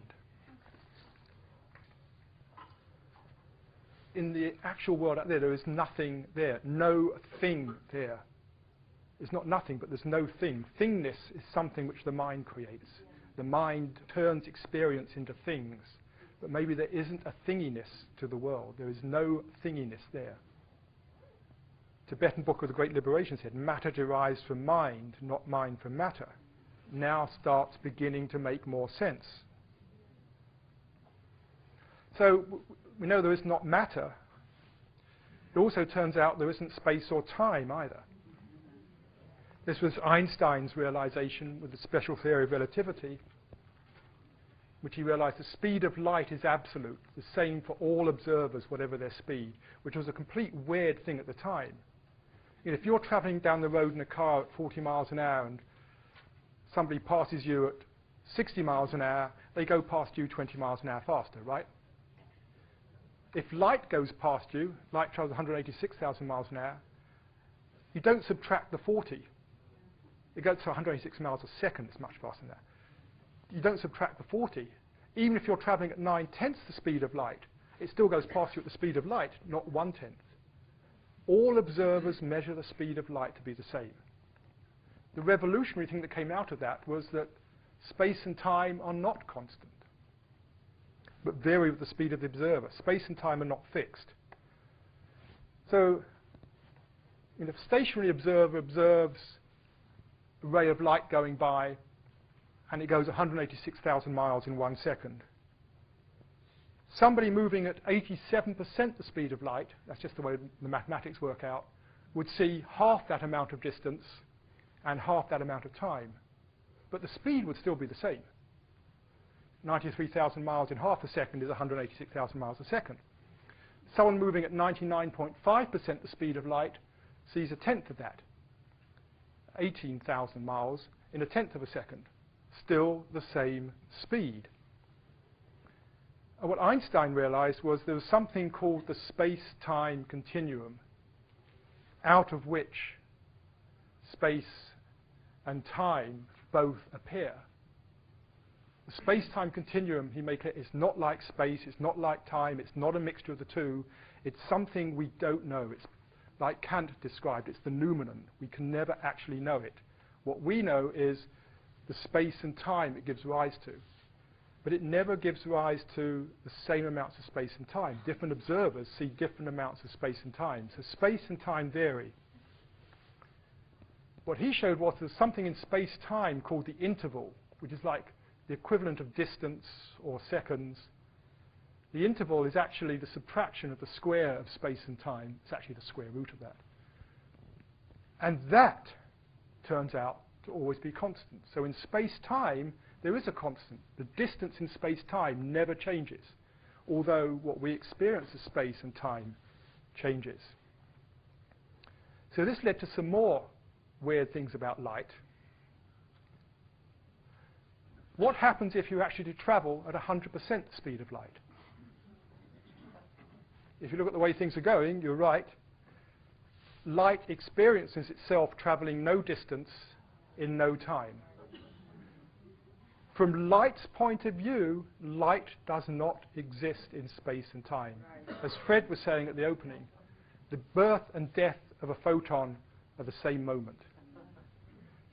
In the actual world out there, there is nothing there, no thing there. It's not nothing, but there's no thing. Thingness is something which the mind creates. The mind turns experience into things, but maybe there isn't a thinginess to the world. There is no thinginess there. Tibetan Book of the Great Liberation said, matter derives from mind, not mind from matter. Now starts beginning to make more sense. So we know there is not matter. It also turns out there isn't space or time either. This was Einstein's realization with the special theory of relativity, which he realized the speed of light is absolute, the same for all observers, whatever their speed, which was a complete weird thing at the time. You know, if you're traveling down the road in a car at 40 miles an hour and somebody passes you at 60 miles an hour, they go past you 20 miles an hour faster, right? If light goes past you, light travels 186,000 miles an hour, you don't subtract the 40. It goes to 186 miles a second, it's much faster than that. You don't subtract the 40. Even if you're traveling at 9/10 the speed of light, it still goes past you at the speed of light, not 1/10. All observers measure the speed of light to be the same. The revolutionary thing that came out of that was that space and time are not constant, but vary with the speed of the observer. Space and time are not fixed. So, if a stationary observer observes a ray of light going by and it goes 186,000 miles in 1 second, somebody moving at 87% the speed of light, that's just the way the mathematics work out, would see half that amount of distance and half that amount of time. But the speed would still be the same. 93,000 miles in half a second is 186,000 miles a second. Someone moving at 99.5% the speed of light sees a tenth of that, 18,000 miles in a tenth of a second. Still the same speed. And what Einstein realized was there was something called the space-time continuum, out of which space and time both appear. The space-time continuum, he made clear, is not like space, it's not like time, it's not a mixture of the two, it's something we don't know. It's like Kant described, it's the noumenon. We can never actually know it. What we know is the space and time it gives rise to. But it never gives rise to the same amounts of space and time. Different observers see different amounts of space and time. So space and time vary. What he showed was there's something in space-time called the interval, which is like the equivalent of distance or seconds. The interval is actually the subtraction of the square of space and time. It's actually the square root of that. And that turns out to always be constant. So in space-time, there is a constant. The distance in space-time never changes, although what we experience as space and time changes. So this led to some more weird things about light. What happens if you actually travel at 100% the speed of light? If you look at the way things are going, you're right. Light experiences itself traveling no distance in no time. From light's point of view, light does not exist in space and time. As Fred was saying at the opening, the birth and death of a photon are the same moment.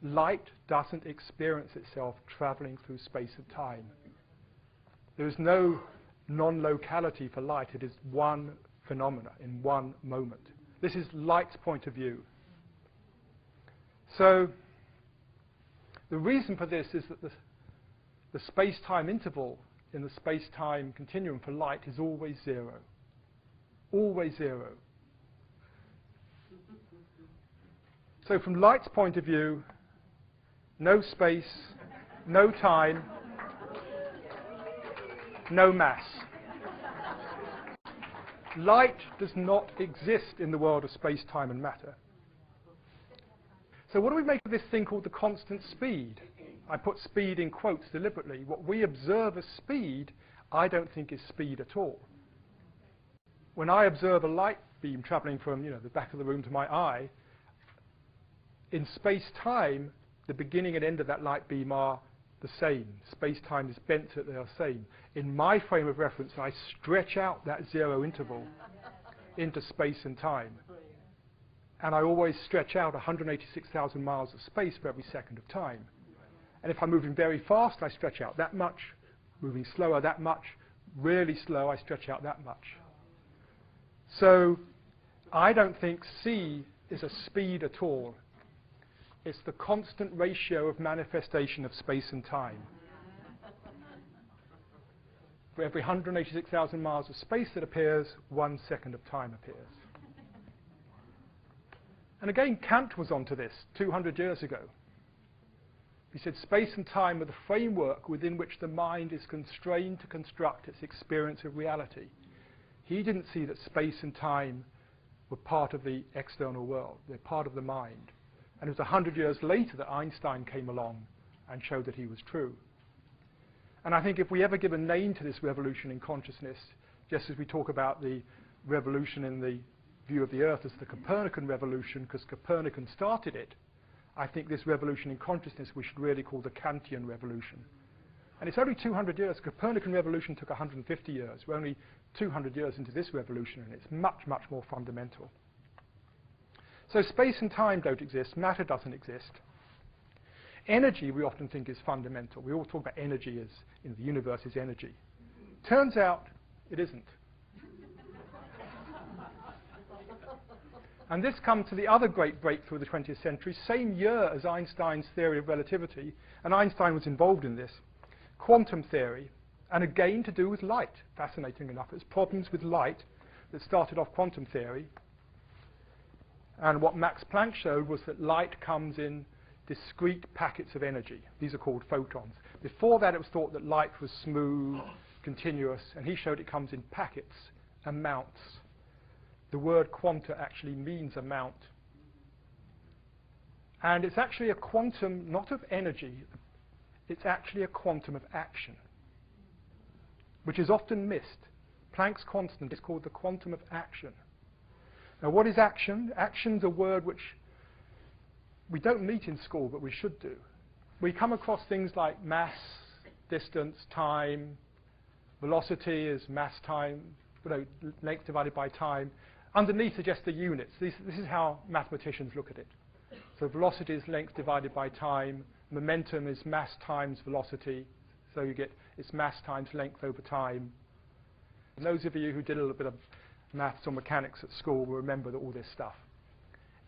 Light doesn't experience itself traveling through space and time. There is no non-locality for light. It is one phenomena in one moment. This is light's point of view. So the reason for this is that the space-time interval in the space-time continuum for light is always zero. Always zero. So from light's point of view, no space, no time, no mass. Light does not exist in the world of space, time and matter. So what do we make of this thing called the constant speed? I put speed in quotes deliberately. What we observe as speed, I don't think is speed at all. When I observe a light beam traveling from the back of the room to my eye, in space-time, the beginning and end of that light beam are the same. Space-time is bent so that they are same. In my frame of reference, I stretch out that zero interval into space and time. And I always stretch out 186,000 miles of space for every second of time. And if I'm moving very fast, I stretch out that much. Moving slower, that much. Really slow, I stretch out that much. So I don't think c is a speed at all. It's the constant ratio of manifestation of space and time. For every 186,000 miles of space that appears, 1 second of time appears. And again, Kant was onto this 200 years ago. He said space and time are the framework within which the mind is constrained to construct its experience of reality. He didn't see that space and time were part of the external world. They're part of the mind. And it was 100 years later that Einstein came along and showed that he was true. And I think if we ever give a name to this revolution in consciousness, just as we talk about the revolution in the view of the Earth as the Copernican revolution, because Copernican started it, I think this revolution in consciousness we should really call the Kantian revolution. And it's only 200 years. Copernican revolution took 150 years. We're only 200 years into this revolution, and it's much, much more fundamental. So space and time don't exist. Matter doesn't exist. Energy, we often think, is fundamental. We all talk about energy as the universe is energy. Turns out it isn't. And this comes to the other great breakthrough of the 20th century, same year as Einstein's theory of relativity, and Einstein was involved in this, quantum theory, and again to do with light, fascinating enough. It's problems with light that started off quantum theory. And what Max Planck showed was that light comes in discrete packets of energy. These are called photons. Before that, it was thought that light was smooth, continuous, and he showed it comes in packets, amounts. The word quanta actually means amount. And it's actually a quantum, not of energy, it's actually a quantum of action, which is often missed. Planck's constant is called the quantum of action. Now, what is action? Action's a word which we don't meet in school, but we should do. We come across things like mass, distance, time. Velocity is mass time, length divided by time. Underneath are just the units. This is how mathematicians look at it. So velocity is length divided by time. Momentum is mass times velocity. So you get it's mass times length over time. And those of you who did a little bit of maths or mechanics at school will remember all this stuff.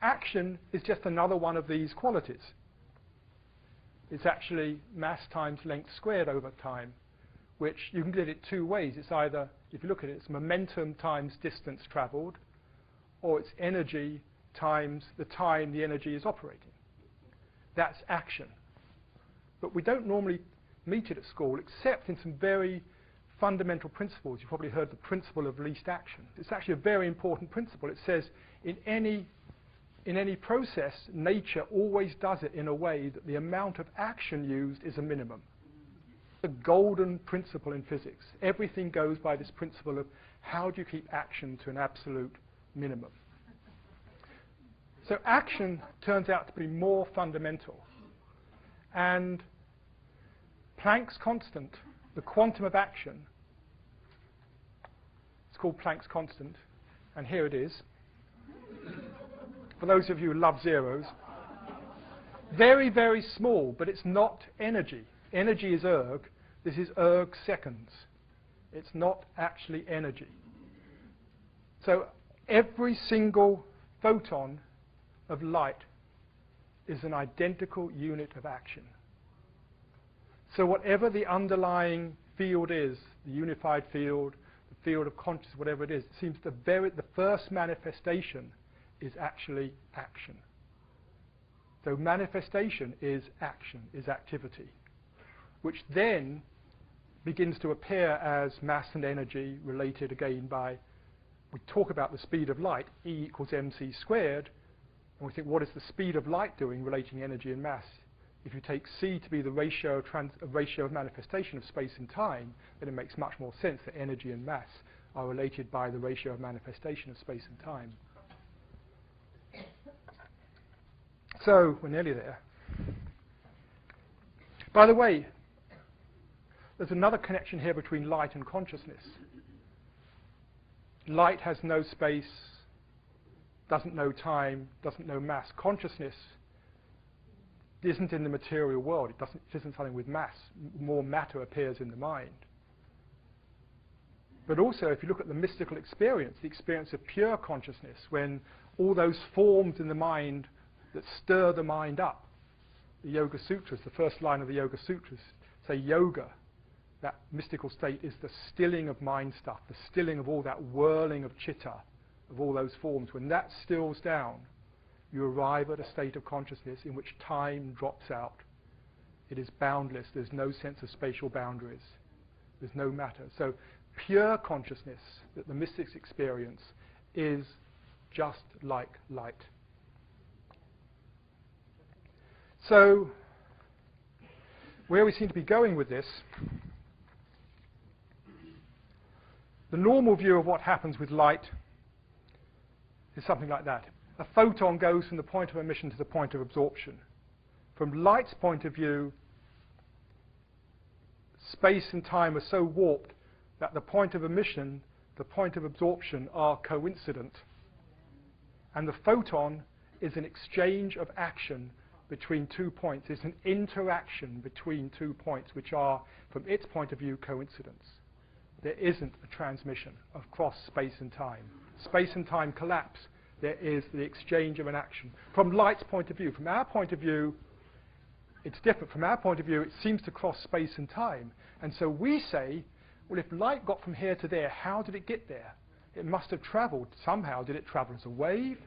Action is just another one of these qualities. It's actually mass times length squared over time, which you can get it two ways. It's either, if you look at it, it's momentum times distance traveled, or it's energy times the time the energy is operating. That's action. But we don't normally meet it at school, except in some very fundamental principles. You've probably heard the principle of least action. It's actually a very important principle. It says in any process, nature always does it in a way that the amount of action used is a minimum. the golden principle in physics. Everything goes by this principle of how do you keep action to an absolute minimum. So action turns out to be more fundamental. And Planck's constant, the quantum of action, it's called Planck's constant, and here it is. For those of you who love zeros, very, very small, but it's not energy. Energy is erg. This is erg seconds. It's not actually energy. So every single photon of light is an identical unit of action. So whatever the underlying field is, the unified field, the field of consciousness, whatever it is, it seems the first manifestation is actually action. So manifestation is action, is activity, which then begins to appear as mass and energy related again by, we talk about the speed of light, E equals mc squared, and we think, what is the speed of light doing relating energy and mass? If you take c to be the ratio of manifestation of space and time, then it makes much more sense that energy and mass are related by the ratio of manifestation of space and time. So, we're nearly there. By the way, there's another connection here between light and consciousness. Light has no space, doesn't know time, doesn't know mass. Consciousness isn't in the material world. It isn't something with mass. More matter appears in the mind. But also, if you look at the mystical experience, the experience of pure consciousness, when all those forms in the mind that stir the mind up, the Yoga Sutras, the first line of the Yoga Sutras, say yoga, that mystical state is the stilling of mind stuff, the stilling of all that whirling of chitta, of all those forms. When that stills down, you arrive at a state of consciousness in which time drops out. It is boundless. There's no sense of spatial boundaries. There's no matter. So pure consciousness that the mystics experience is just like light. So where we seem to be going with this, the normal view of what happens with light is something like that. A photon goes from the point of emission to the point of absorption. From light's point of view, space and time are so warped that the point of emission, the point of absorption are coincident. And the photon is an exchange of action between 2 points. It's an interaction between 2 points which are, from its point of view, coincidence. There isn't a transmission across space and time. Space and time collapse. There is the exchange of an action. From light's point of view, from our point of view, it's different. From our point of view, it seems to cross space and time. And so we say, well, if light got from here to there, how did it get there? It must have traveled somehow. Did it travel as a wave,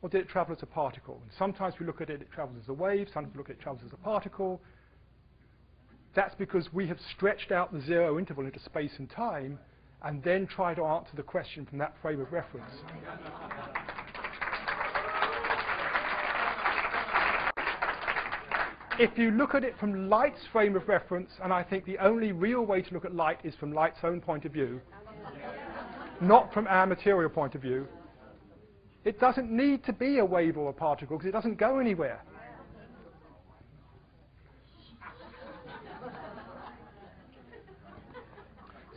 or did it travel as a particle? And sometimes we look at it, it travels as a wave. Sometimes we look at it, it travels as a particle. That's because we have stretched out the zero interval into space and time and then try to answer the question from that frame of reference. If you look at it from light's frame of reference, and I think the only real way to look at light is from light's own point of view, not from our material point of view, it doesn't need to be a wave or a particle because it doesn't go anywhere.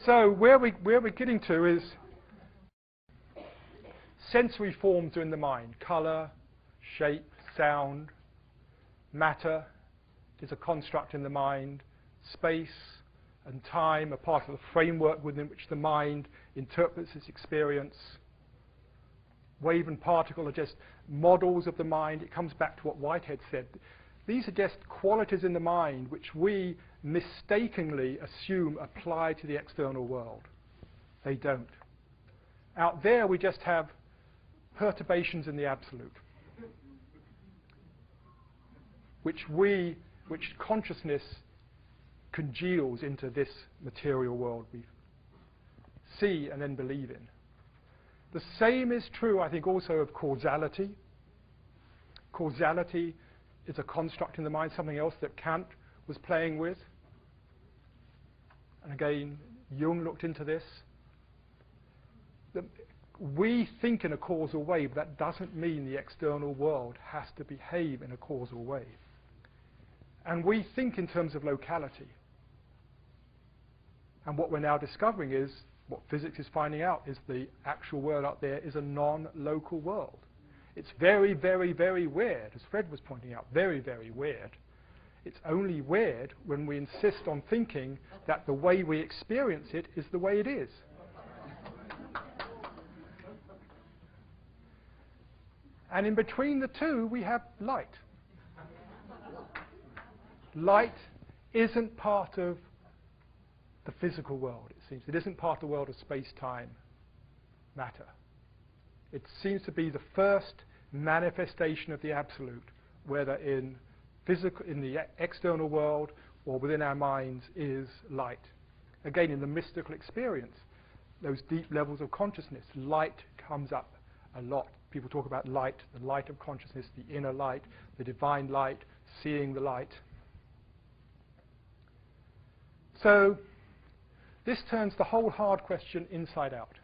So where we're getting to is sensory forms are in the mind. Color, shape, sound, matter is a construct in the mind. Space and time are part of the framework within which the mind interprets its experience. Wave and particle are just models of the mind. It comes back to what Whitehead said. These are just qualities in the mind which we mistakenly assume apply to the external world. They don't. Out there we just have perturbations in the absolute, which consciousness congeals into this material world we see and then believe in. The same is true, I think, also of causality. Causality is a construct in the mind, something else that Kant was playing with. and again, Jung looked into this, that we think in a causal way, but that doesn't mean the external world has to behave in a causal way. And we think in terms of locality. And what we're now discovering is, what physics is finding out, is the actual world out there is a non-local world. It's very, very, very weird, as Fred was pointing out, very, very weird. It's only weird when we insist on thinking that the way we experience it is the way it is. And in between the two, we have light. Light isn't part of the physical world, it seems. It isn't part of the world of space-time matter. It seems to be the first manifestation of the absolute, whether in the external world or within our minds, is light. Again, in the mystical experience, those deep levels of consciousness, light comes up a lot. People talk about light, the light of consciousness, the inner light, the divine light, seeing the light. So this turns the whole hard question inside out,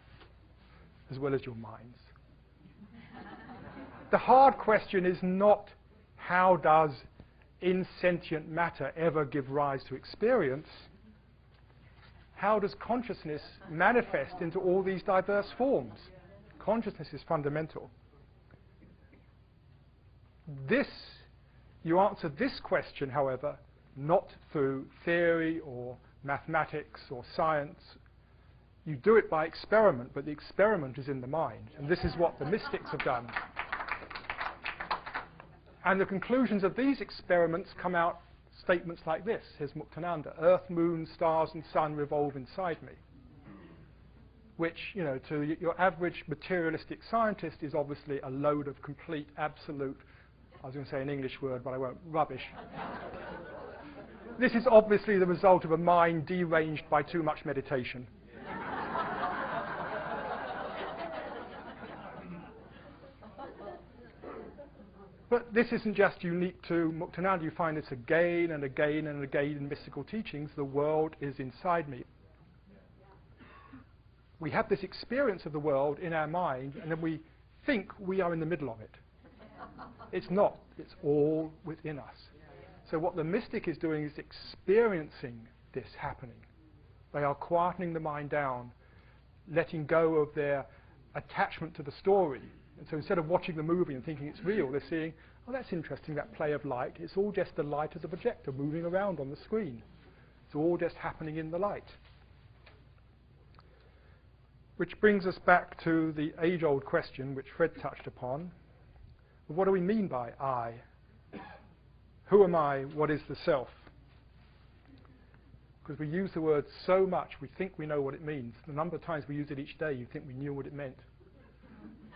as well as your minds. The hard question is not how does insentient matter ever give rise to experience? How does consciousness manifest into all these diverse forms? Consciousness is fundamental. You answer this question, however, not through theory or mathematics or science. You do it by experiment, but the experiment is in the mind. And this is what the mystics have done. And the conclusions of these experiments come out statements like this. Here's Muktananda: earth, moon, stars and sun revolve inside me. Which, to your average materialistic scientist is obviously a load of complete, absolute, I was going to say an English word, but I won't, rubbish. This is obviously the result of a mind deranged by too much meditation. But this isn't just unique to Muktananda. You find this again and again and again in mystical teachings. The world is inside me. We have this experience of the world in our mind, and then we think we are in the middle of it. It's not. It's all within us. So what the mystic is doing is experiencing this happening. They are quietening the mind down, letting go of their attachment to the story. And so instead of watching the movie and thinking it's real, they're seeing, oh, that's interesting, that play of light. It's all just the light of the projector moving around on the screen. It's all just happening in the light. Which brings us back to the age-old question which Fred touched upon. What do we mean by I? Who am I? What is the self? Because we use the word so much, we think we know what it means. The number of times we use it each day, you think we knew what it meant.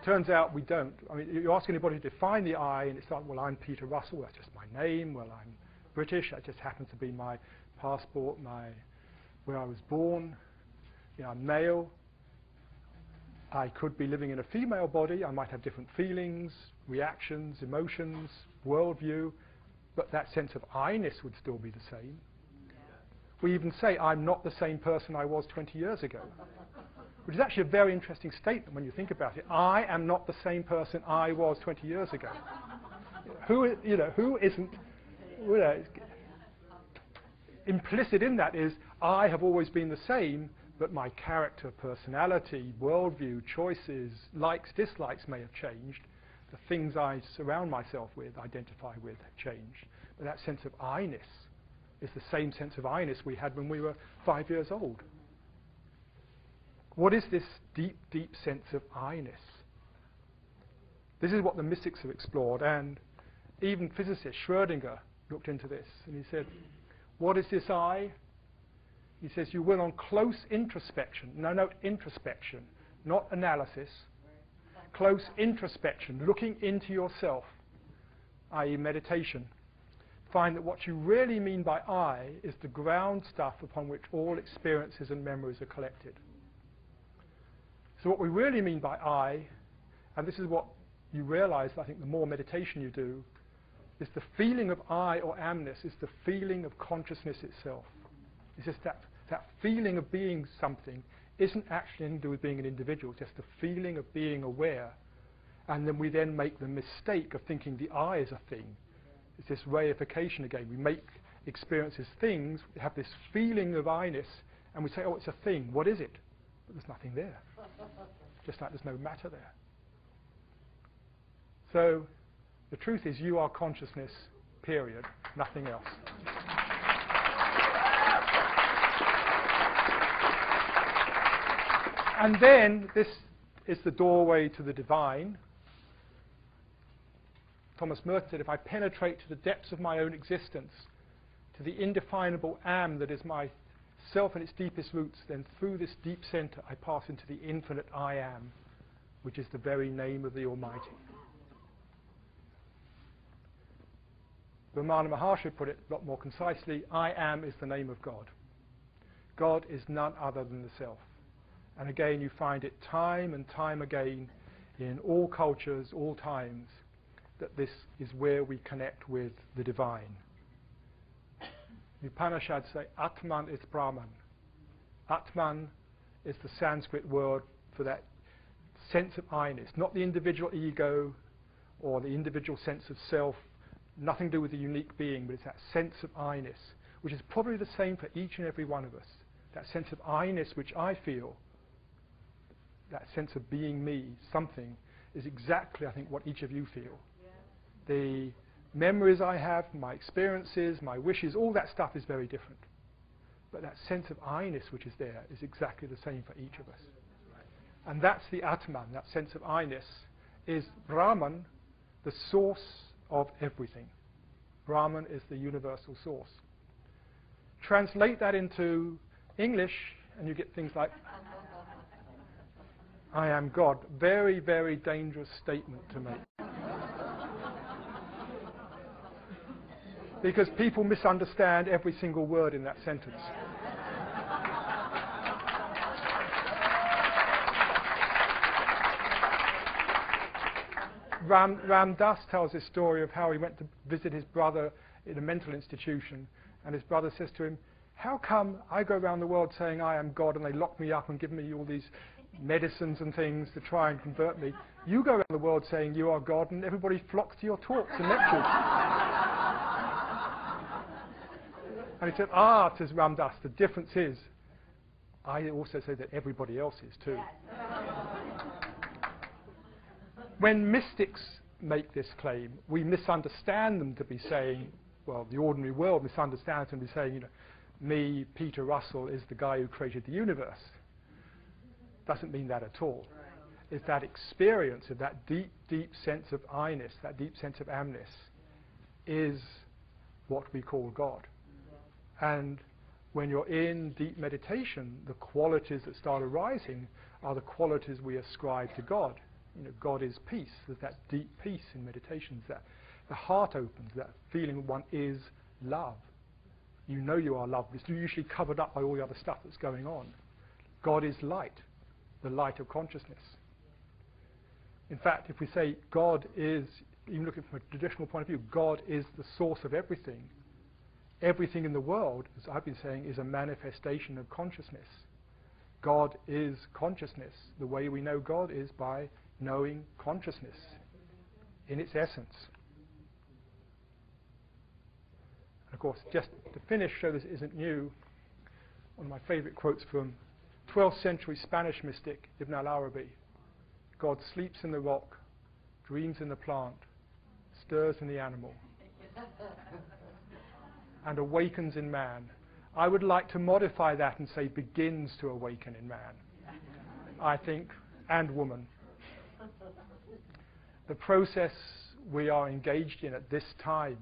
Turns out we don't. I mean, you ask anybody to define the I, and it's like, well, I'm Peter Russell, that's just my name. Well, I'm British, that just happens to be my passport, where I was born. I'm male. I could be living in a female body. I might have different feelings, reactions, emotions, worldview, but that sense of I-ness would still be the same. We even say, I'm not the same person I was 20 years ago, which is actually a very interesting statement when you think about it. I am not the same person I was 20 years ago. Who isn't, implicit in that is, I have always been the same, but my character, personality, worldview, choices, likes, dislikes may have changed. The things I surround myself with, identify with, have changed. But that sense of I-ness is the same sense of I-ness we had when we were 5 years old. What is this deep, deep sense of I-ness? This is what the mystics have explored, and even physicist Schrödinger looked into this, and he said, what is this I? He says, you will on close introspection, introspection, not analysis, close introspection, looking into yourself, i.e. meditation, find that what you really mean by I is the ground stuff upon which all experiences and memories are collected. So what we really mean by I, and this is what you realize, I think, the more meditation you do, is the feeling of I or amness is the feeling of consciousness itself. It's just that That feeling of being something isn't actually anything to do with being an individual, it's just the feeling of being aware. And then we then make the mistake of thinking the I is a thing. It's this reification again. We make experiences things, we have this feeling of I-ness, and we say, oh, it's a thing. What is it? But there's nothing there. Just like there's no matter there. So the truth is you are consciousness, period, nothing else. And then this is the doorway to the divine. Thomas Merton said, if I penetrate to the depths of my own existence, to the indefinable am that is my self in its deepest roots, then through this deep center I pass into the infinite I am, which is the very name of the Almighty. Ramana Maharshi put it a lot more concisely, I am is the name of God. God is none other than the self. And again, you find it time and time again in all cultures, all times, that this is where we connect with the divine. The Upanishads say, Atman is Brahman. Atman is the Sanskrit word for that sense of I-ness, not the individual ego or the individual sense of self, nothing to do with the unique being, but it's that sense of I-ness, which is probably the same for each and every one of us. That sense of I-ness which I feel, that sense of being me, something, is exactly, I think, what each of you feel. Yeah. The memories I have, my experiences, my wishes, all that stuff is very different. But that sense of I-ness which is there is exactly the same for each of us. And that's the Atman, that sense of I-ness, is Brahman, the source of everything. Brahman is the universal source. Translate that into English, and you get things like, I am God. Very, very dangerous statement to make. Because people misunderstand every single word in that sentence. Ram Dass tells this story of how he went to visit his brother in a mental institution, and his brother says to him, how come I go around the world saying I am God and they lock me up and give me all these medicines and things to try and convert me? You go around the world saying you are God and everybody flocks to your talks and lectures. And he said, says Ram Dass, the difference is I also say that everybody else is too. When mystics make this claim, we misunderstand them to be saying, well, the ordinary world misunderstands them to be saying, you know, me, Peter Russell, is the guy who created the universe. Doesn't mean that at all. It's that experience of that deep, deep sense of I-ness, that deep sense of amness, is what we call God. And when you're in deep meditation, the qualities that start arising are the qualities we ascribe to God. You know, God is peace. There's that deep peace in meditations, that the heart opens, that feeling one is love. You know you are love. It's usually covered up by all the other stuff that's going on. God is light, the light of consciousness. In fact, if we say God is, even looking from a traditional point of view, God is the source of everything. Everything in the world, as I've been saying, is a manifestation of consciousness. God is consciousness. The way we know God is by knowing consciousness in its essence. And of course, just to finish, so this isn't new, one of my favorite quotes from 12th century Spanish mystic Ibn al-Arabi: God sleeps in the rock, dreams in the plant, stirs in the animal, and awakens in man. I would like to modify that and say begins to awaken in man, I think, and woman. The process we are engaged in at this time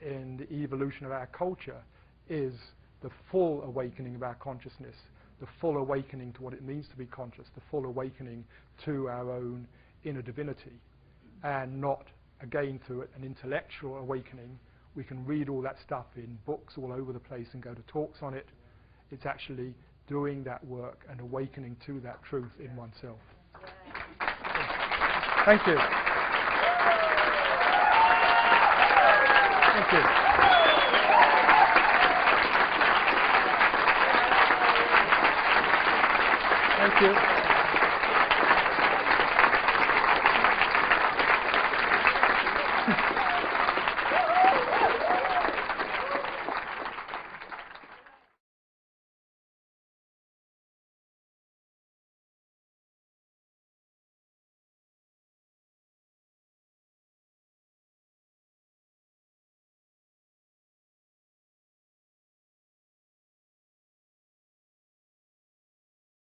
in the evolution of our culture is the full awakening of our consciousness, the full awakening to what it means to be conscious, the full awakening to our own inner divinity, and not, again, through an intellectual awakening. We can read all that stuff in books all over the place and go to talks on it. It's actually doing that work and awakening to that truth in oneself. Thank you. Thank you. Thank you.